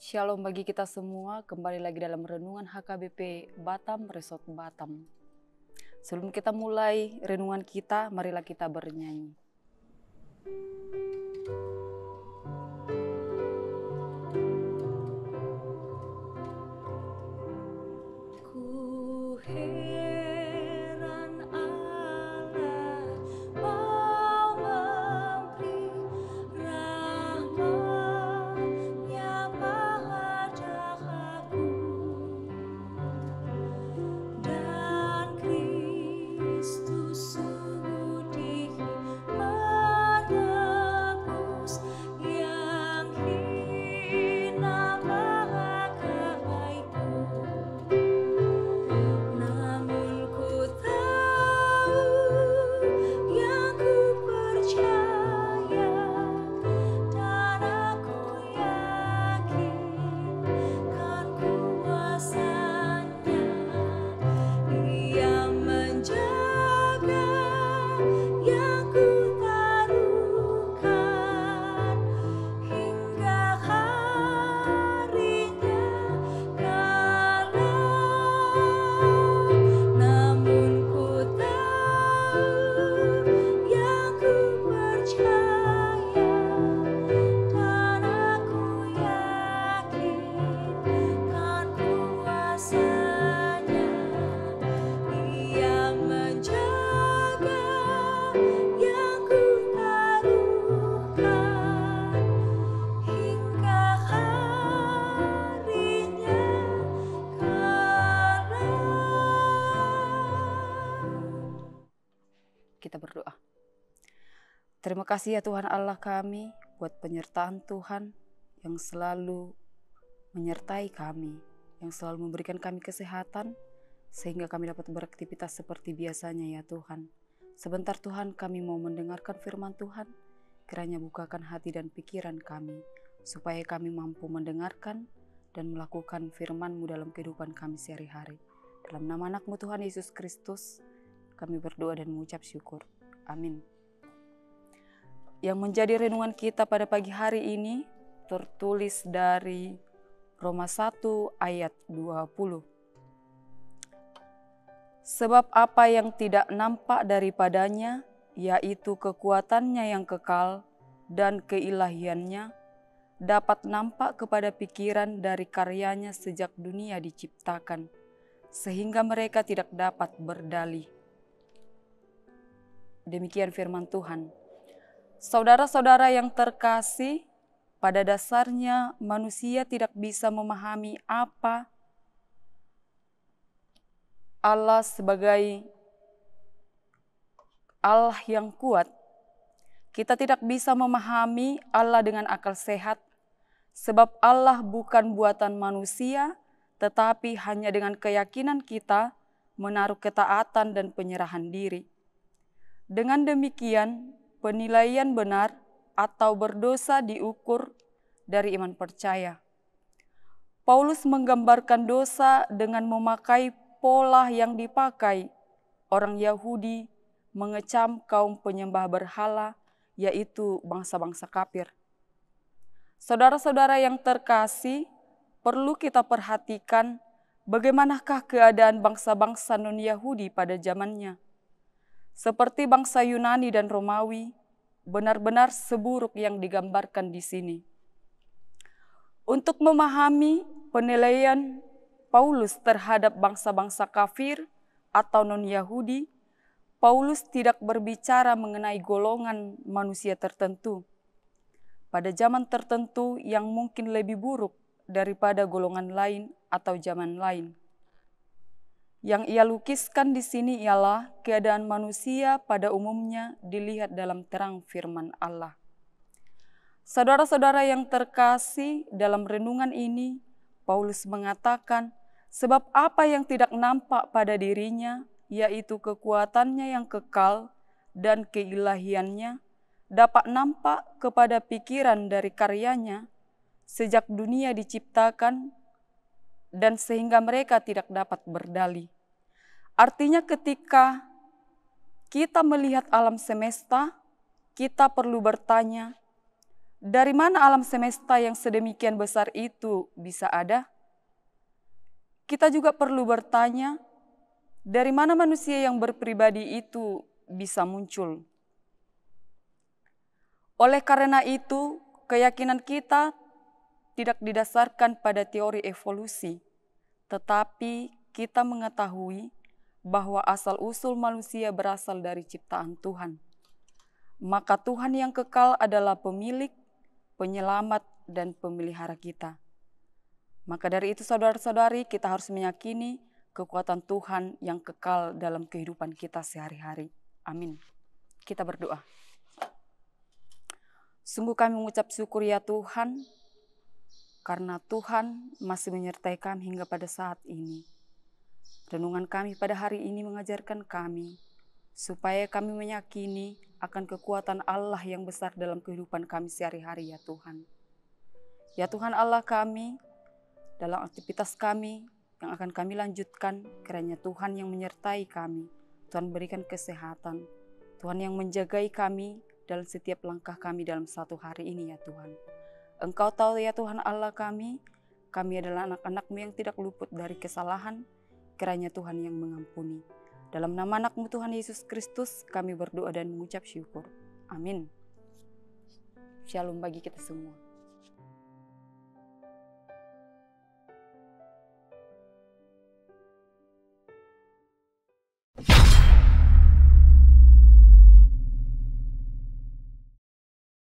Shalom bagi kita semua, kembali lagi dalam renungan HKBP Batam, Resort Batam. Sebelum kita mulai renungan kita, marilah kita bernyanyi. Ku heran Allah mau memberi rahmat-Nya padaku, dan Kristus sudi menebus yang hina bagaiku. Namun ku tahu, yang ku percaya, dan aku yakin kan kuasa-Nya. Ia menjaga yang ku taruhkan hingga harinya kelak. Namun ku tahu, yang ku percaya, dan aku yakin kan kuasa-Nya. Ia menjaga yang ku taruhkan hingga harinya kelak. Kita berdoa. Terima kasih ya Tuhan Allah kami buat penyertaan Tuhan yang selalu menyertai kami, yang selalu memberikan kami kesehatan sehingga kami dapat beraktivitas seperti biasanya ya Tuhan. Sebentar Tuhan, kami mau mendengarkan firman Tuhan, kiranya bukakan hati dan pikiran kami supaya kami mampu mendengarkan dan melakukan firman-Mu dalam kehidupan kami sehari-hari. Dalam nama anak-Mu Tuhan Yesus Kristus, kami berdoa dan mengucap syukur. Amin. Yang menjadi renungan kita pada pagi hari ini tertulis dari Roma 1 ayat 20. Sebab apa yang tidak nampak daripadanya, yaitu kekuatannya yang kekal dan keilahiannya, dapat nampak kepada pikiran dari karyanya sejak dunia diciptakan, sehingga mereka tidak dapat berdalih. Demikian firman Tuhan. Saudara-saudara yang terkasih, pada dasarnya manusia tidak bisa memahami apa Allah sebagai Allah yang kuat. Kita tidak bisa memahami Allah dengan akal sehat, sebab Allah bukan buatan manusia, tetapi hanya dengan keyakinan kita menaruh ketaatan dan penyerahan diri. Dengan demikian, penilaian benar atau berdosa diukur dari iman percaya. Paulus menggambarkan dosa dengan memakai pola yang dipakai orang Yahudi mengecam kaum penyembah berhala, yaitu bangsa-bangsa kafir. Saudara-saudara yang terkasih, perlu kita perhatikan bagaimanakah keadaan bangsa-bangsa non-Yahudi pada zamannya. Seperti bangsa Yunani dan Romawi, benar-benar seburuk yang digambarkan di sini. Untuk memahami penilaian Paulus terhadap bangsa-bangsa kafir atau non-Yahudi, Paulus tidak berbicara mengenai golongan manusia tertentu pada zaman tertentu yang mungkin lebih buruk daripada golongan lain atau zaman lain. Yang ia lukiskan di sini ialah keadaan manusia pada umumnya dilihat dalam terang firman Allah. Saudara-saudara yang terkasih, dalam renungan ini, Paulus mengatakan, sebab apa yang tidak nampak pada dirinya, yaitu kekuatannya yang kekal dan keilahiannya, dapat nampak kepada pikiran dari karyanya sejak dunia diciptakan dan sehingga mereka tidak dapat berdalih. Artinya ketika kita melihat alam semesta, kita perlu bertanya, Dari mana alam semesta yang sedemikian besar itu bisa ada? Kita juga perlu bertanya, dari mana manusia yang berpribadi itu bisa muncul? Oleh karena itu, keyakinan kita tidak didasarkan pada teori evolusi, tetapi kita mengetahui bahwa asal-usul manusia berasal dari ciptaan Tuhan. Maka Tuhan yang kekal adalah pemilik, penyelamat, dan pemelihara kita. Maka dari itu saudara-saudari, kita harus meyakini kekuatan Tuhan yang kekal dalam kehidupan kita sehari-hari. Amin. Kita berdoa. Sungguh kami mengucap syukur ya Tuhan, karena Tuhan masih menyertai kami hingga pada saat ini. Renungan kami pada hari ini mengajarkan kami, supaya kami meyakini akan kekuatan Allah yang besar dalam kehidupan kami sehari-hari ya Tuhan. Ya Tuhan Allah kami, dalam aktivitas kami yang akan kami lanjutkan, kiranya Tuhan yang menyertai kami, Tuhan berikan kesehatan, Tuhan yang menjagai kami dalam setiap langkah kami dalam satu hari ini ya Tuhan. Engkau tahu ya Tuhan Allah kami adalah anak-anak-Mu yang tidak luput dari kesalahan, kiranya Tuhan yang mengampuni. Dalam nama anak-Mu Tuhan Yesus Kristus kami berdoa dan mengucap syukur. Amin. Shalom bagi kita semua.